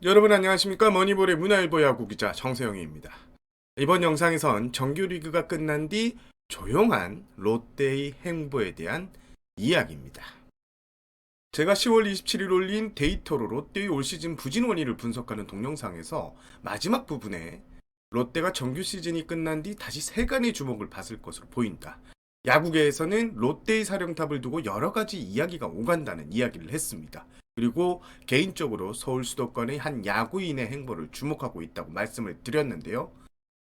여러분 안녕하십니까? 머니볼의 문화일보 야구 기자 정세영입니다. 이번 영상에선 정규리그가 끝난 뒤 조용한 롯데의 행보에 대한 이야기입니다. 제가 10월 27일 올린 데이터로 롯데의 올 시즌 부진 원인을 분석하는 동영상에서 마지막 부분에 롯데가 정규 시즌이 끝난 뒤 다시 세간의 주목을 받을 것으로 보인다. 야구계에서는 롯데의 사령탑을 두고 여러 가지 이야기가 오간다는 이야기를 했습니다. 그리고 개인적으로 서울 수도권의 한 야구인의 행보를 주목하고 있다고 말씀을 드렸는데요.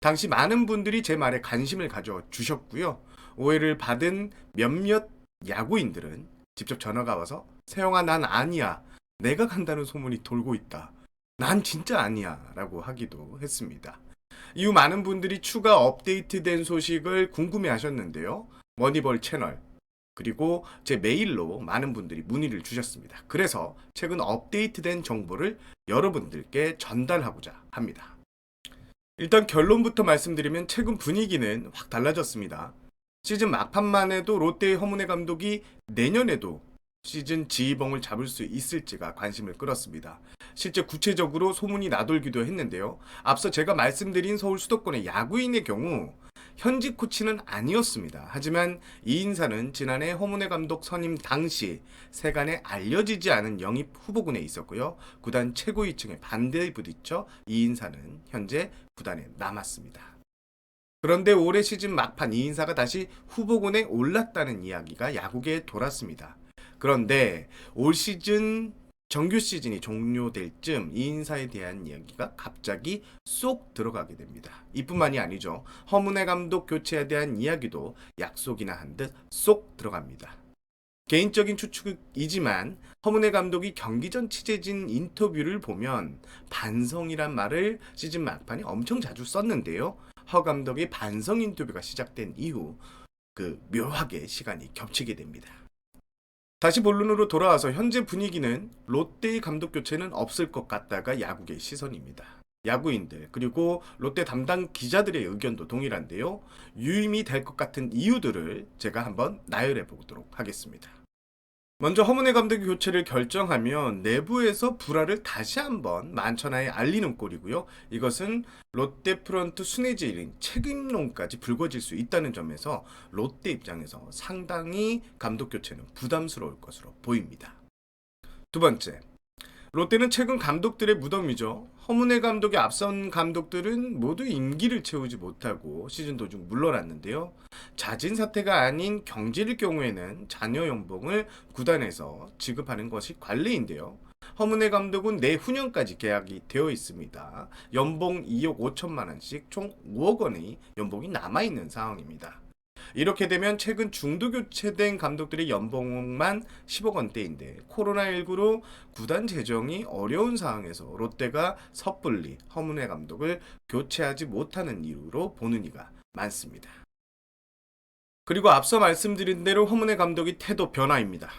당시 많은 분들이 제 말에 관심을 가져 주셨고요. 오해를 받은 몇몇 야구인들은 직접 전화가 와서 세영아 난 아니야. 내가 간다는 소문이 돌고 있다. 난 진짜 아니야. 라고 하기도 했습니다. 이후 많은 분들이 추가 업데이트된 소식을 궁금해 하셨는데요. 머니볼 채널 그리고 제 메일로 많은 분들이 문의를 주셨습니다. 그래서 최근 업데이트된 정보를 여러분들께 전달하고자 합니다. 일단 결론부터 말씀드리면 최근 분위기는 확 달라졌습니다. 시즌 막판만 해도 롯데의 허문회 감독이 내년에도 시즌 지휘봉을 잡을 수 있을지가 관심을 끌었습니다. 실제 구체적으로 소문이 나돌기도 했는데요. 앞서 제가 말씀드린 서울 수도권의 야구인의 경우 현직 코치는 아니었습니다. 하지만 이 인사는 지난해 허문회 감독 선임 당시 세간에 알려지지 않은 영입 후보군에 있었고요. 구단 최고위층의 반대에 부딪혀 이 인사는 현재 구단에 남았습니다. 그런데 올해 시즌 막판 이 인사가 다시 후보군에 올랐다는 이야기가 야구계에 돌았습니다. 그런데 올 시즌 정규 시즌이 종료될 쯤 이 인사에 대한 이야기가 갑자기 쏙 들어가게 됩니다. 이뿐만이 아니죠. 허문회 감독 교체에 대한 이야기도 약속이나 한 듯 쏙 들어갑니다. 개인적인 추측이지만 허문회 감독이 경기 전 취재진 인터뷰를 보면 반성이란 말을 시즌 막판에 엄청 자주 썼는데요. 허 감독의 반성 인터뷰가 시작된 이후 묘하게 시간이 겹치게 됩니다. 다시 본론으로 돌아와서 현재 분위기는 롯데의 감독 교체는 없을 것 같다가 야구계의 시선입니다. 야구인들 그리고 롯데 담당 기자들의 의견도 동일한데요. 유임이 될 것 같은 이유들을 제가 한번 나열해 보도록 하겠습니다. 먼저 허문회 감독의 교체를 결정하면 내부에서 불화를 다시 한번 만천하에 알리는 꼴이고요. 이것은 롯데 프런트 순회제일인 책임론까지 불거질 수 있다는 점에서 롯데 입장에서 상당히 감독 교체는 부담스러울 것으로 보입니다. 두 번째, 롯데는 최근 감독들의 무덤이죠. 허문회 감독의 앞선 감독들은 모두 임기를 채우지 못하고 시즌 도중 물러났는데요. 자진 사퇴가 아닌 경질일 경우에는 자녀 연봉을 구단에서 지급하는 것이 관례인데요. 허문회 감독은 내후년까지 계약이 되어 있습니다. 연봉 2억 5천만 원씩 총 5억 원의 연봉이 남아있는 상황입니다. 이렇게 되면 최근 중도 교체된 감독들의 연봉만 10억 원대인데 코로나19로 구단 재정이 어려운 상황에서 롯데가 섣불리 허문회 감독을 교체하지 못하는 이유로 보는 이가 많습니다. 그리고 앞서 말씀드린 대로 허문회 감독의 태도 변화입니다.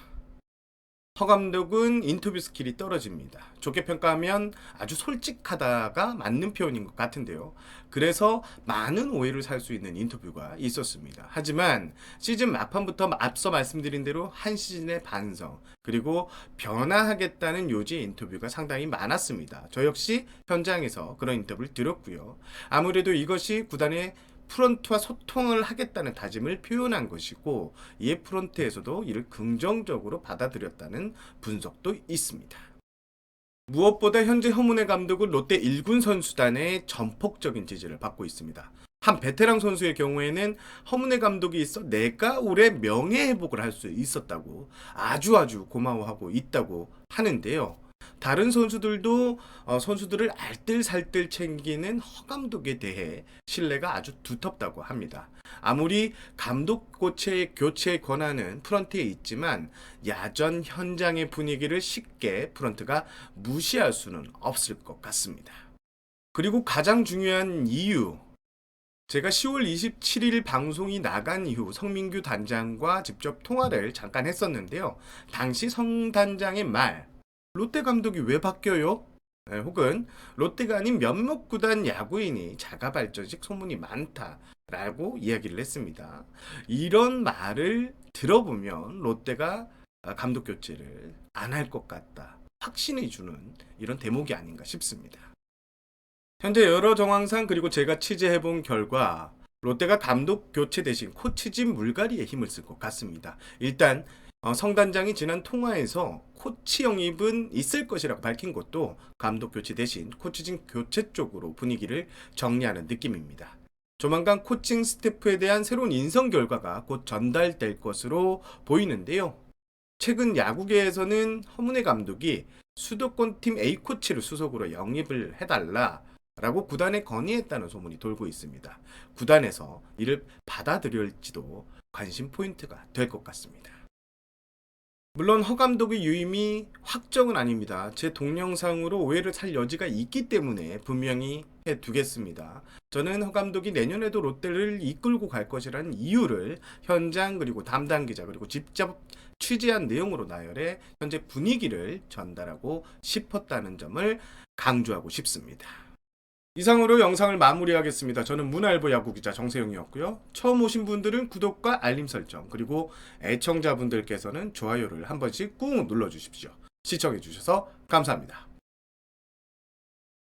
허 감독은 인터뷰 스킬이 떨어집니다. 좋게 평가하면 아주 솔직하다가 맞는 표현인 것 같은데요. 그래서 많은 오해를 살 수 있는 인터뷰가 있었습니다. 하지만 시즌 막판부터 앞서 말씀드린 대로 한 시즌의 반성 그리고 변화하겠다는 요지의 인터뷰가 상당히 많았습니다. 저 역시 현장에서 그런 인터뷰를 들었고요. 아무래도 이것이 구단의 프런트와 소통을 하겠다는 다짐을 표현한 것이고 이에 프런트에서도 이를 긍정적으로 받아들였다는 분석도 있습니다. 무엇보다 현재 허문회 감독은 롯데 1군 선수단의 전폭적인 지지를 받고 있습니다. 한 베테랑 선수의 경우에는 허문회 감독이 있어 내가 올해 명예회복을 할 수 있었다고 아주 고마워하고 있다고 하는데요. 다른 선수들도 선수들을 알뜰살뜰 챙기는 허 감독에 대해 신뢰가 아주 두텁다고 합니다. 아무리 감독 교체의 권한은 프런트에 있지만 야전 현장의 분위기를 쉽게 프런트가 무시할 수는 없을 것 같습니다. 그리고 가장 중요한 이유, 제가 10월 27일 방송이 나간 이후 성민규 단장과 직접 통화를 잠깐 했었는데요. 당시 성 단장의 말, 롯데 감독이 왜 바뀌어요? 혹은 롯데가 아닌 몇몇 구단 야구인이 자가발전식 소문이 많다라고 이야기를 했습니다. 이런 말을 들어보면 롯데가 감독 교체를 안 할 것 같다. 확신을 주는 이런 대목이 아닌가 싶습니다. 현재 여러 정황상 그리고 제가 취재해본 결과 롯데가 감독 교체 대신 코치진 물갈이에 힘을 쓸 것 같습니다. 일단 성단장이 지난 통화에서 코치 영입은 있을 것이라고 밝힌 것도 감독 교체 대신 코치진 교체 쪽으로 분위기를 정리하는 느낌입니다. 조만간 코칭 스태프에 대한 새로운 인선 결과가 곧 전달될 것으로 보이는데요. 최근 야구계에서는 허문회 감독이 수도권팀 A코치를 수석으로 영입을 해달라라고 구단에 건의했다는 소문이 돌고 있습니다. 구단에서 이를 받아들일지도 관심 포인트가 될 것 같습니다. 물론 허 감독의 유임이 확정은 아닙니다. 제 동영상으로 오해를 살 여지가 있기 때문에 분명히 해두겠습니다. 저는 허 감독이 내년에도 롯데를 이끌고 갈 것이라는 이유를 현장 그리고 담당 기자 그리고 직접 취재한 내용으로 나열해 현재 분위기를 전달하고 싶었다는 점을 강조하고 싶습니다. 이상으로 영상을 마무리하겠습니다. 저는 문화일보 야구기자 정세영이었고요. 처음 오신 분들은 구독과 알림 설정 그리고 애청자분들께서는 좋아요를 한 번씩 꾹 눌러주십시오. 시청해주셔서 감사합니다.